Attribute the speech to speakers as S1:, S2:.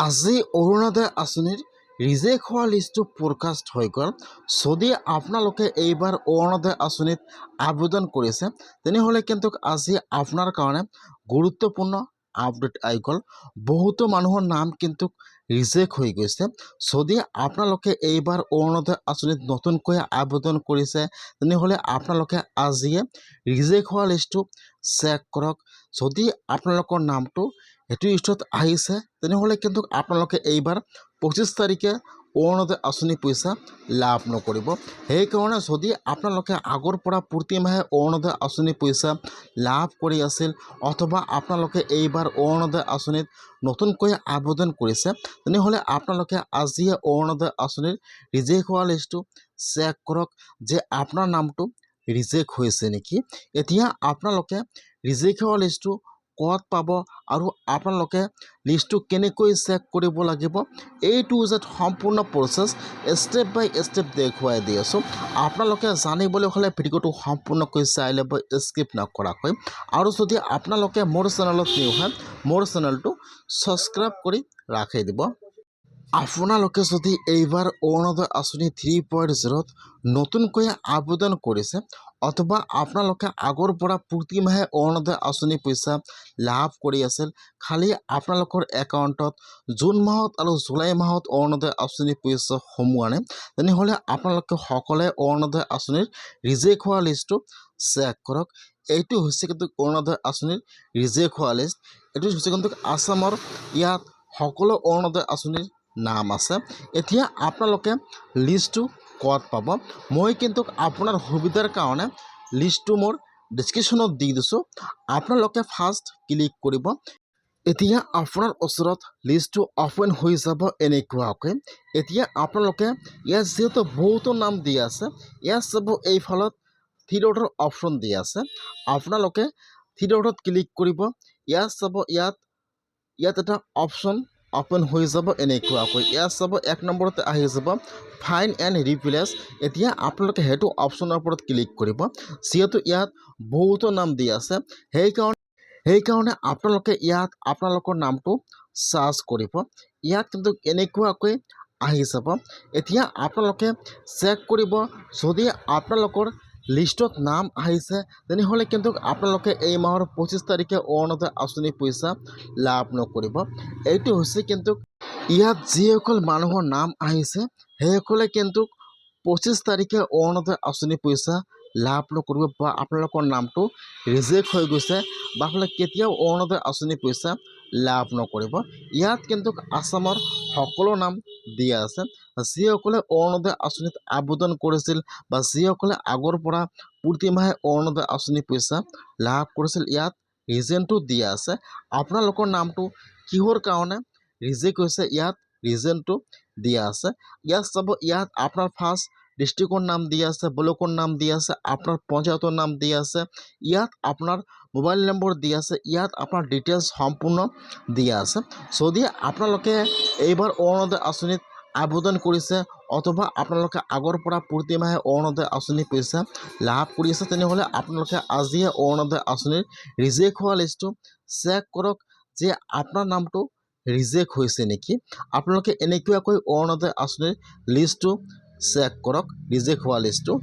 S1: আজি অৰুণোদয় আঁচনিৰ ৰিজেক্ট হোৱা লিষ্টটো প্ৰকাশ হৈ গ'ল। যদি আপোনালোকে এইবাৰ অৰুণোদয় আঁচনিত আবেদন কৰিছে তেনেহ'লে কিন্তু আজি আপোনাৰ কাৰণে গুৰুত্বপূৰ্ণ আপডেট আহি গ'ল। বহুতো মানুহৰ নাম কিন্তু ৰিজেক্ট হৈ গৈছে। যদি আপোনালোকে এইবাৰ অৰুণোদয় আঁচনিত নতুনকৈ আবেদন কৰিছে তেনেহ'লে আপোনালোকে আজিয়ে ৰিজেক্ট হোৱা লিষ্টটো চেক কৰক। যদি আপোনালোকৰ নামটো সেইটো লিষ্টত আহিছে তেনেহ'লে কিন্তু আপোনালোকে এইবাৰ 25 তাৰিখে অৰুণোদয় আঁচনি পইচা লাভ নকৰিব। সেইকাৰণে যদি আপোনালোকে আগৰ পৰা প্ৰতি মাহে অৰুণোদয় আঁচনি পইচা লাভ কৰি আছিল অথবা আপোনালোকে এইবাৰ অৰুণোদয় আঁচনিত নতুনকৈ আবেদন কৰিছে তেনেহ'লে আপোনালোকে আজিয়ে অৰুণোদয় আঁচনিৰ ৰিজেক্ট হোৱা লিষ্টটো চেক কৰক যে আপোনাৰ নামটো ৰিজেক্ট হৈছে নেকি। এতিয়া আপোনালোকে ৰিজেক্ট হোৱা লিষ্টটো ক'ত পাব আৰু আপোনালোকে লিষ্টটো কেনেকৈ চেক কৰিব লাগিব এইটো যে সম্পূৰ্ণ প্ৰচেছ ষ্টেপ বাই ষ্টেপ দেখুৱাই দি আছোঁ। আপোনালোকে জানিবলৈ হ'লে ভিডিঅ'টো সম্পূৰ্ণকৈ চাই ল'ব স্কিপ নকৰাকৈ। আৰু যদি আপোনালোকে মোৰ চেনেলত নিউ হয় মোৰ চেনেলটো ছাবস্ক্ৰাইব কৰি ৰাখি দিব। আপোনালোকে যদি এইবাৰ অৰুণোদয় আঁচনি 3.0ত নতুনকৈ আবেদন কৰিছে অথবা আপোনালোকে আগৰ পৰা প্ৰতি মাহে অৰুণোদয় আঁচনি পইচা লাভ কৰি আছিল, খালি আপোনালোকৰ একাউণ্টত জুন মাহত আৰু জুলাই মাহত অৰুণোদয় আঁচনি পইচা সোমোৱা নাই তেনেহ'লে আপোনালোকে সকলোৱে অৰুণোদয় আঁচনিৰ ৰিজেক্ট হোৱা লিষ্টটো চেক কৰক। এইটো হৈছে কিন্তু অৰুণোদয় আঁচনিৰ ৰিজেক্ট হোৱা লিষ্ট। এইটো হৈছে কিন্তু আসামৰ ইয়াত সকলো অৰুণোদয় আঁচনিৰ নাম আছে। এতিয়া আপোনালোকে লিষ্টটো ক'ত পাব মই কিন্তু আপোনাৰ সুবিধাৰ কাৰণে লিষ্টটো মোৰ ডিছক্ৰিপশ্যনত দি দিছোঁ। আপোনালোকে ফাৰ্ষ্ট ক্লিক কৰিব। এতিয়া আপোনাৰ ওচৰত লিষ্টটো অপেন হৈ যাব এনেকুৱাকৈ। এতিয়া আপোনালোকে ইয়াত যিহেতু বহুতো নাম দিয়া আছে ইয়াত চাব এইফালত থ্ৰী ডটৰ অপশ্যন দিয়া আছে। আপোনালোকে থ্ৰী ডটত ক্লিক কৰিব। ইয়াত চাব ইয়াত এটা অপশ্যন অপেন হৈ যাব এনেকুৱাকৈ। ইয়াত চাব 1 নম্বৰতে আহি যাব ফাইণ্ড এণ্ড ৰিপ্লেচ। এতিয়া আপোনালোকে সেইটো অপশ্যনৰ ওপৰত ক্লিক কৰিব। যিহেতু ইয়াত বহুতো নাম দিয়া আছে সেইকাৰণে আপোনালোকে ইয়াত আপোনালোকৰ নামটো চাৰ্চ কৰিব। ইয়াত কিন্তু এনেকুৱাকৈ আহি যাব। এতিয়া আপোনালোকে চেক কৰিব যদি আপোনালোকৰ লিষ্টত নাম আহিছে তেনেহ'লে কিন্তু আপোনালোকে এই মাহৰ 25 তাৰিখে অৰুণোদয় আঁচনি পইচা লাভ নকৰিব। এইটো হৈছে কিন্তু ইয়াত যিসকল মানুহৰ নাম আহিছে সেইসকলে কিন্তু 25 তাৰিখে অৰুণোদয় আঁচনি পইচা লাভ নকৰিব বা আপোনালোকৰ নামটো ৰিজেক্ট হৈ গৈছে বা আপোনালোকে কেতিয়াও অৰুণোদয় আঁচনি পইচা লাভ নকৰিব। ইয়াত কিন্তু আসামৰ সকলো নাম দিয়া আছে। যিসকলে অৰুণোদয় আঁচনিত আবেদন কৰিছিল বা যিসকলে আগৰ পৰা প্ৰতি মাহে অৰুণোদয় আঁচনি পইচা লাভ কৰিছিল ইয়াত ৰিজনটো দিয়া আছে। আপোনালোকৰ নামটো কিহৰ কাৰণে ৰিজেক্ট হৈছে ইয়াত ৰিজনটো দিয়া আছে। ইয়াত চাব ইয়াত আপোনাৰ ফাৰ্ষ্ট ডিষ্ট্ৰিক্টৰ নাম দিয়া আছে, ব্লকৰ নাম দিয়া আছে, আপোনাৰ পঞ্চায়তৰ নাম দিয়া আছে, ইয়াত আপোনাৰ মোবাইল নম্বৰ দিয়া আছে, ইয়াত আপোনাৰ ডিটেইলছ সম্পূৰ্ণ দিয়া আছে। যদি আপোনালোকে এইবাৰ অৰুণোদয় আঁচনিত আবেদন কৰিছে অথবা আপোনালোকে আগৰ পৰা প্ৰতি মাহে অৰুণোদয় আঁচনি পইচা লাভ কৰি আছে তেনেহ'লে আপোনালোকে আজিয়ে অৰুণোদয় আঁচনিৰ ৰিজেক্ট হোৱা লিষ্টটো চেক কৰক যে আপোনাৰ নামটো ৰিজেক্ট হৈছে নেকি। আপোনালোকে এনেকুৱাকৈ অৰুণোদয় আঁচনিৰ লিষ্টটো চেক কৰক ৰিজেক্ট হোৱা লিষ্টটো।